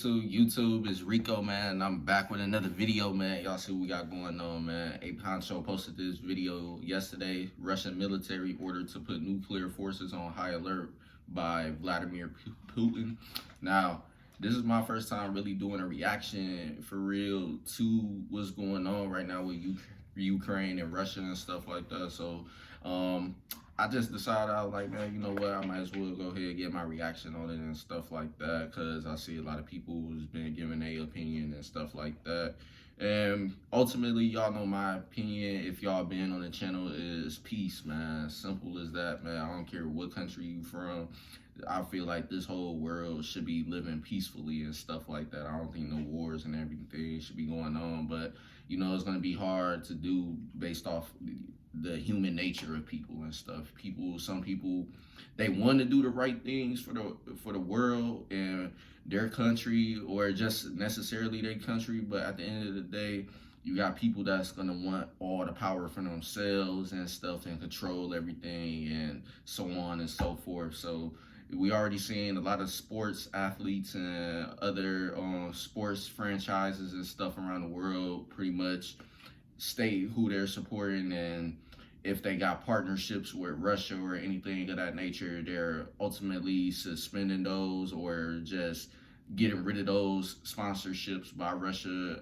YouTube is Rico, man, and I'm back with another video, man. Y'all see what we got going on, man. A Poncho posted this video yesterday. Russian military ordered to put nuclear forces on high alert by Vladimir Putin. Now, this is my first time really doing a reaction for real to what's going on right now with Ukraine and Russia and stuff like that. So, I just decided, I was like, man, you know what, I might as well go ahead and get my reaction on it and stuff like that, because I see a lot of people who's been giving their opinion and stuff like that. And ultimately, y'all know my opinion, if y'all been on the channel, is peace, man. Simple as that, man. I don't care what country you from. I feel like this whole world should be living peacefully and stuff like that. I don't think no wars and everything should be going on, but you know, it's going to be hard to do based off the human nature of people and stuff. Some people, they want to do the right things for the world and their country, or just necessarily their country, but at the end of the day, you got people that's gonna want all the power for themselves and stuff and control everything and so on and so forth. So we already seen a lot of sports athletes and other sports franchises and stuff around the world pretty much state who they're supporting, and if they got partnerships with Russia or anything of that nature, they're ultimately suspending those or just getting rid of those sponsorships by Russia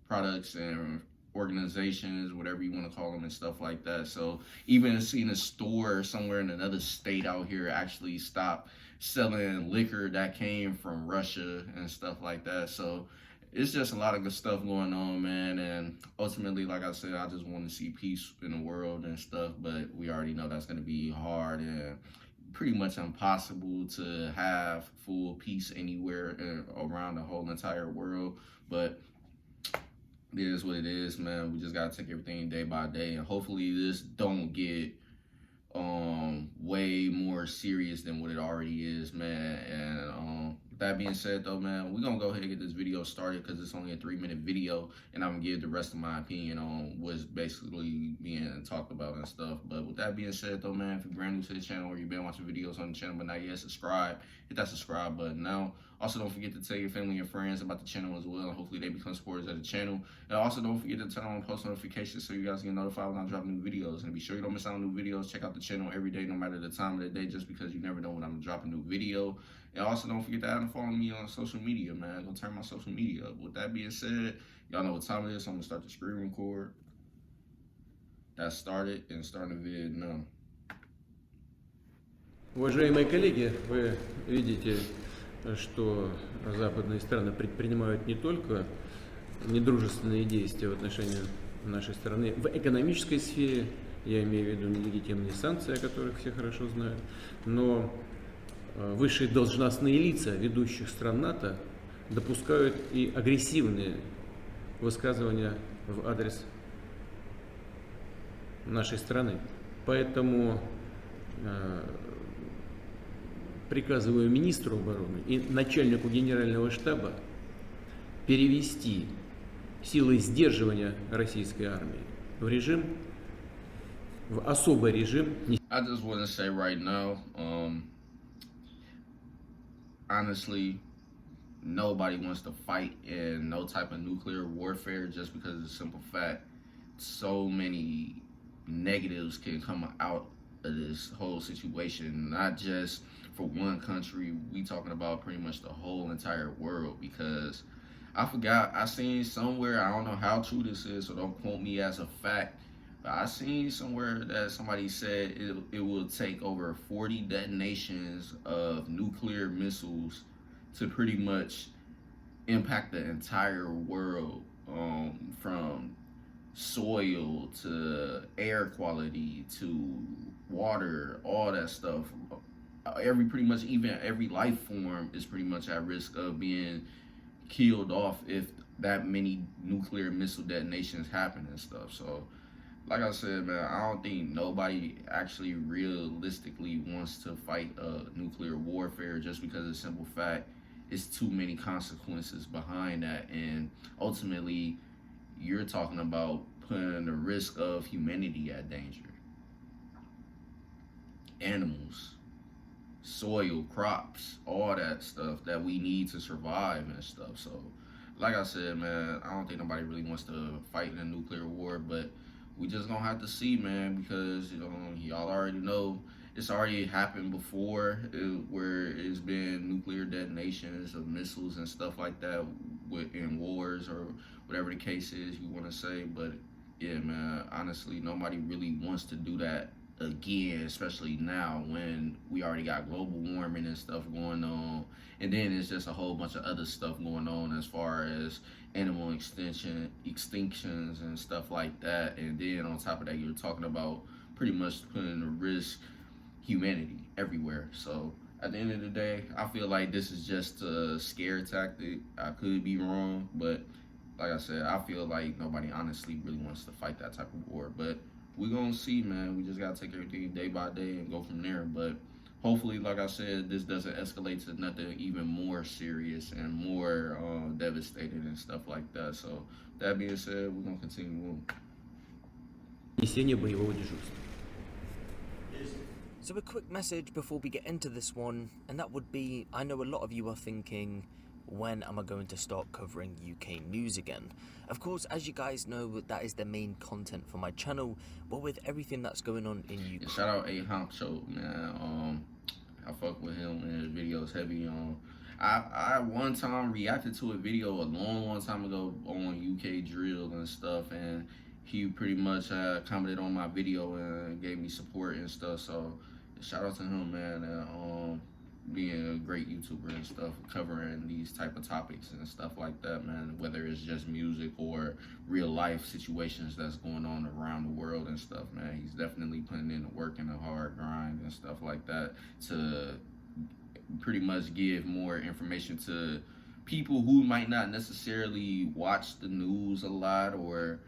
products and organizations, whatever you want to call them and stuff like that. So even seeing a store somewhere in another state out here actually stop selling liquor that came from Russia and stuff like that. So it's just a lot of good stuff going on, man. And ultimately, like I said, I just want to see peace in the world and stuff, but we already know that's going to be hard and pretty much impossible to have full peace anywhere around the whole entire world. But it is what it is, man. We just got to take everything day by day, and hopefully this don't get way more serious than what it already is, man. And with that being said, though, man, we're gonna go ahead and get this video started because it's only a 3-minute video, and I'm gonna give the rest of my opinion on what's basically being talked about and stuff. But with that being said, though, man, if you're brand new to the channel or you've been watching videos on the channel but not yet subscribed, hit that subscribe button now. Also, don't forget to tell your family and friends about the channel as well, and hopefully they become supporters of the channel. And also, don't forget to turn on post notifications so you guys get notified when I drop new videos. And be sure you don't miss out on new videos. Check out the channel every day, no matter the time of the day, just because you never know when I'm dropping a new video. And also, don't forget to add and follow me on social media, man. Go turn my social media up. With that being said, y'all know what time it is, so I'm going to start the screen record. That started, and starting the video now. Уважаемые коллеги, вы видите, что западные страны предпринимают не только недружественные действия в отношении нашей страны в экономической сфере, я имею в виду нелегитимные санкции, о которых все хорошо знают, но высшие должностные лица ведущих стран НАТО допускают и агрессивные высказывания в адрес нашей страны. Поэтому приказываю министру обороны и начальнику генерального штаба перевести силы сдерживания российской армии в особый режим. I just want to say right now, honestly, nobody wants to fight in no type of nuclear warfare, just because of the simple fact so many negatives can come out of this whole situation, not just for one country. We talking about pretty much the whole entire world, because I seen somewhere, I don't know how true this is, so don't quote me as a fact, but I seen somewhere that somebody said it will take over 40 detonations of nuclear missiles to pretty much impact the entire world, from soil to air quality to water, all that stuff. Even every life form is pretty much at risk of being killed off if that many nuclear missile detonations happen and stuff. So like I said, man, I don't think nobody actually realistically wants to fight nuclear warfare, just because of the simple fact it's too many consequences behind that, and ultimately you're talking about putting the risk of humanity at danger. Animals, soil, crops, all that stuff that we need to survive and stuff. So, like I said, man, I don't think nobody really wants to fight in a nuclear war, but we just gonna have to see, man, because y'all already know it's already happened before, where it's been nuclear detonations of missiles and stuff like that in wars or whatever the case is you want to say. But yeah, man, honestly, nobody really wants to do that again, especially now when we already got global warming and stuff going on, and then it's just a whole bunch of other stuff going on as far as animal extinctions and stuff like that. And then on top of that, you're talking about pretty much putting at risk humanity everywhere. So at the end of the day, I feel like this is just a scare tactic. I could be wrong, but like I said, I feel like nobody honestly really wants to fight that type of war. But we're gonna see, man. We just gotta take everything day by day and go from there. But hopefully, like I said, this doesn't escalate to nothing even more serious and more devastating and stuff like that. So that being said, we're gonna continue on. Несение боевого дежурства. So a quick message before we get into this one, and that would be, I know a lot of you are thinking, when am I going to start covering UK news again? Of course, as you guys know, that is the main content for my channel, but with everything that's going on in UK... Yeah, shout out A Honcho, man. I fuck with him and his videos heavy. I one time reacted to a video a long time ago on UK drill and stuff, and he pretty much commented on my video and gave me support and stuff. So shout out to him, man. Being a great YouTuber and stuff, covering these type of topics and stuff like that, man, whether it's just music or real life situations that's going on around the world and stuff, man. He's definitely putting in the work and the hard grind and stuff like that to pretty much give more information to people who might not necessarily watch the news a lot, or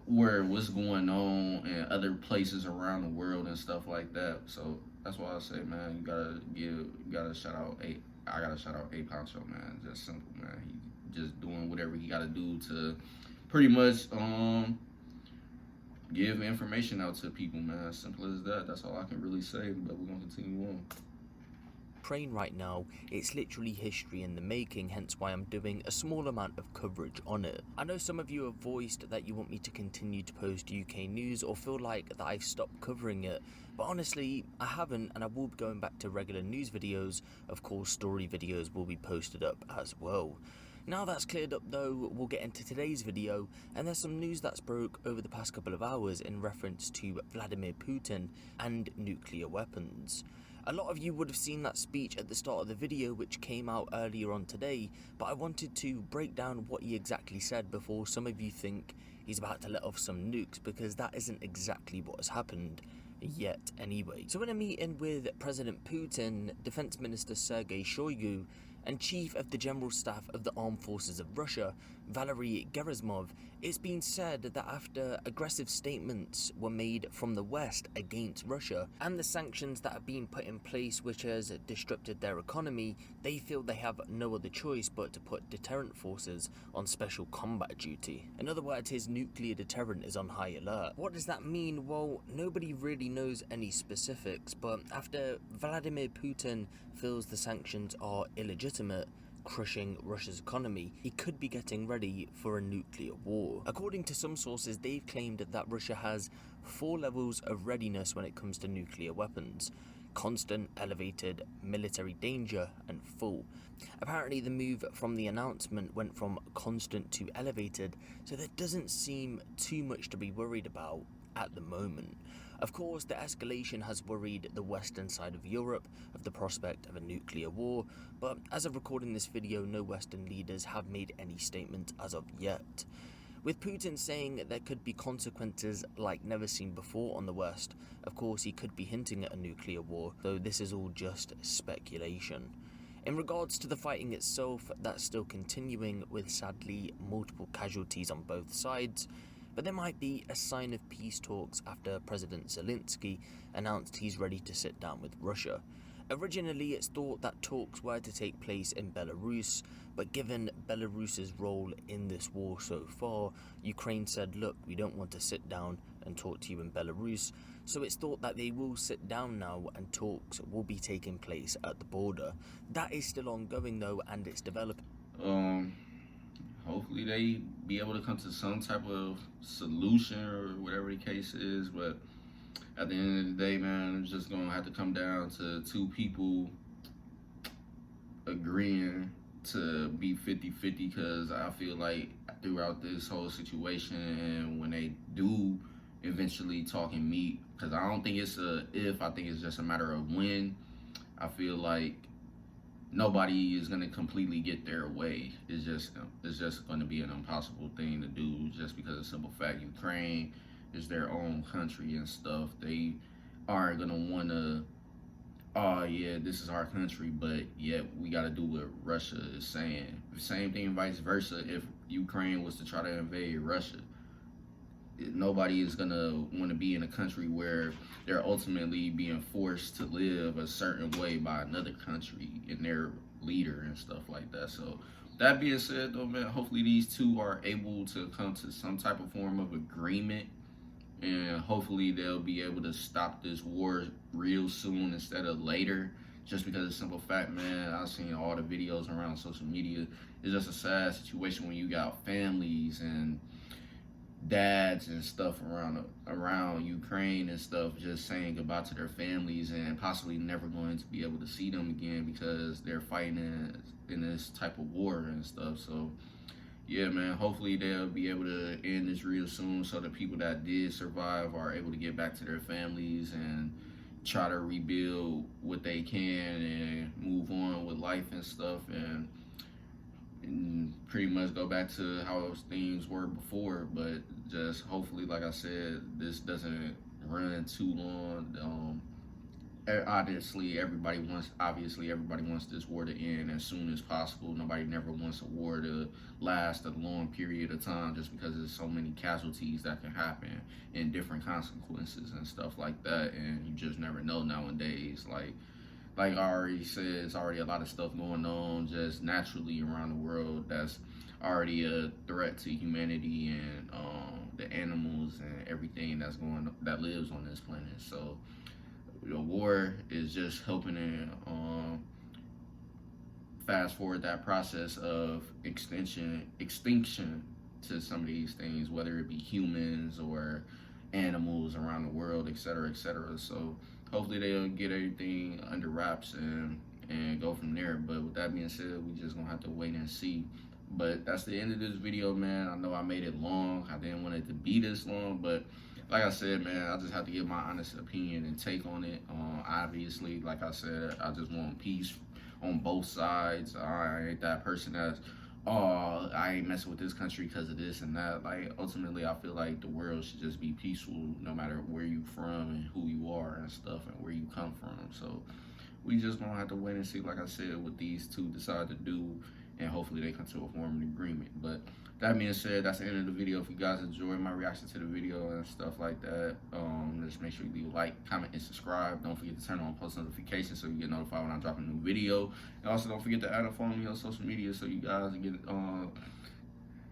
where what's going on in other places around the world and stuff like that. So that's why I say, man, you gotta shout out I gotta shout out A Poncho, man. Just simple, man. He just doing whatever he gotta do to pretty much give information out to people, man. Simple as that. That's all I can really say, but we're gonna continue on. Ukraine right now, it's literally history in the making, hence why I'm doing a small amount of coverage on it. I know some of you have voiced that you want me to continue to post UK news or feel like that I've stopped covering it, but honestly I haven't, and I will be going back to regular news videos. Of course, story videos will be posted up as well. Now that's cleared up though, we'll get into today's video, and there's some news that's broke over the past couple of hours in reference to Vladimir Putin and nuclear weapons. A lot of you would have seen that speech at the start of the video which came out earlier on today, but I wanted to break down what he exactly said before some of you think he's about to let off some nukes, because that isn't exactly what has happened yet anyway. So in a meeting with President Putin, Defense Minister Sergei Shoigu, and Chief of the General Staff of the Armed Forces of Russia, Valery Gerasimov, it's been said that after aggressive statements were made from the West against Russia and the sanctions that have been put in place which has disrupted their economy, they feel they have no other choice but to put deterrent forces on special combat duty. In other words, his nuclear deterrent is on high alert. What does that mean? Well, nobody really knows any specifics, but after Vladimir Putin feels the sanctions are illegitimate, crushing Russia's economy, he could be getting ready for a nuclear war. According to some sources, they've claimed that Russia has 4 levels of readiness when it comes to nuclear weapons: constant, elevated, military danger, and full. Apparently the move from the announcement went from constant to elevated, so there doesn't seem too much to be worried about at the moment. Of course, the escalation has worried the western side of Europe of the prospect of a nuclear war, but as of recording this video, no Western leaders have made any statement as of yet. With Putin saying there could be consequences like never seen before on the West, of course he could be hinting at a nuclear war, though this is all just speculation. In regards to the fighting itself, that's still continuing with sadly multiple casualties on both sides, but there might be a sign of peace talks after President Zelensky announced he's ready to sit down with Russia. Originally, it's thought that talks were to take place in Belarus, but given Belarus's role in this war so far, Ukraine said, look, we don't want to sit down and talk to you in Belarus, so it's thought that they will sit down now and talks will be taking place at the border. That is still ongoing though, and it's developing. Hopefully they be able to come to some type of solution or whatever the case is, but at the end of the day, man, it's just gonna have to come down to two people agreeing to be 50-50, because I feel like throughout this whole situation, and when they do eventually talk and meet, because I don't think it's a if, I think it's just a matter of when. I feel like nobody is gonna completely get their way. It's just gonna be an impossible thing to do, just because of the simple fact Ukraine is their own country and stuff. They aren't gonna wanna, oh yeah, this is our country, but yet we gotta do what Russia is saying. The same thing vice versa. If Ukraine was to try to invade Russia, nobody is gonna want to be in a country where they're ultimately being forced to live a certain way by another country and their leader and stuff like that. So that being said though, man, hopefully these two are able to come to some type of form of agreement, and hopefully they'll be able to stop this war real soon instead of later, just because of the simple fact, man, I've seen all the videos around social media. It's just a sad situation when you got families and dads and stuff around Ukraine and stuff just saying goodbye to their families and possibly never going to be able to see them again because they're fighting in this type of war and stuff. So yeah, man, hopefully they'll be able to end this real soon, so the people that did survive are able to get back to their families and try to rebuild what they can and move on with life and stuff, and pretty much go back to how things were before. But just hopefully, like I said, this doesn't run too long. Obviously everybody wants this war to end as soon as possible. Nobody never wants a war to last a long period of time, just because there's so many casualties that can happen and different consequences and stuff like that, and you just never know nowadays. Like I already said, it's already a lot of stuff going on just naturally around the world that's already a threat to humanity and the animals and everything that lives on this planet. So the war is just helping to fast forward that process of extinction to some of these things, whether it be humans or animals around the world, etc., etc. So hopefully they'll get everything under wraps and go from there. But with that being said, we just gonna have to wait and see. But that's the end of this video, man. I know I made it long. I didn't want it to be this long, but like I said, man, I just have to give my honest opinion and take on it. Obviously, like I said, I just want peace on both sides. I ain't that person that's, oh, I ain't messing with this country because of this and that. Like, ultimately, I feel like the world should just be peaceful no matter where you from and who you are and stuff and where you come from. So we just gonna have to wait and see, like I said, what these two decide to do, and hopefully they come to a form of agreement. But that being said, that's the end of the video. If you guys enjoyed my reaction to the video and stuff like that, just make sure you leave a like, comment, and subscribe. Don't forget to turn on post notifications so you get notified when I drop a new video. And also don't forget to add and follow me on social media so you guys get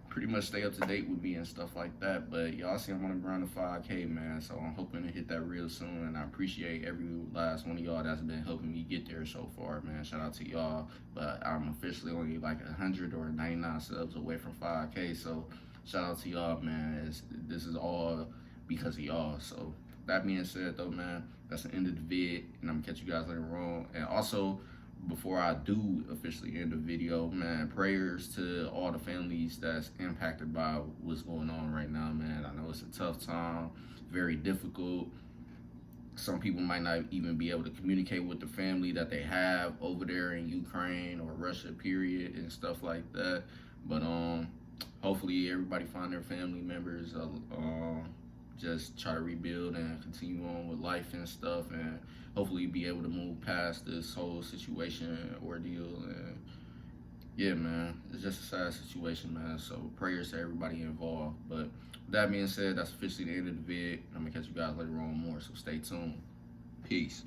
pretty much stay up to date with me and stuff like that. But y'all see I'm on the ground to 5K, man, so I'm hoping to hit that real soon, and I appreciate every last one of y'all that's been helping me get there so far, man. Shout out to y'all. But I'm officially only like 100 or 99 subs away from 5K, so shout out to y'all, man. This is all because of y'all. So that being said though, man, that's the end of the vid, and I'm gonna catch you guys later on. And also, before I do officially end the video, man, prayers to all the families that's impacted by what's going on right now, man. I know it's a tough time, very difficult. Some people might not even be able to communicate with the family that they have over there in Ukraine or Russia, period, and stuff like that. But hopefully everybody find their family members, just try to rebuild and continue on with life and stuff, and hopefully be able to move past this whole situation, ordeal. And yeah, man, it's just a sad situation, man. So prayers to everybody involved. But with that being said, that's officially the end of the vid. I'm gonna catch you guys later on more, so stay tuned. Peace.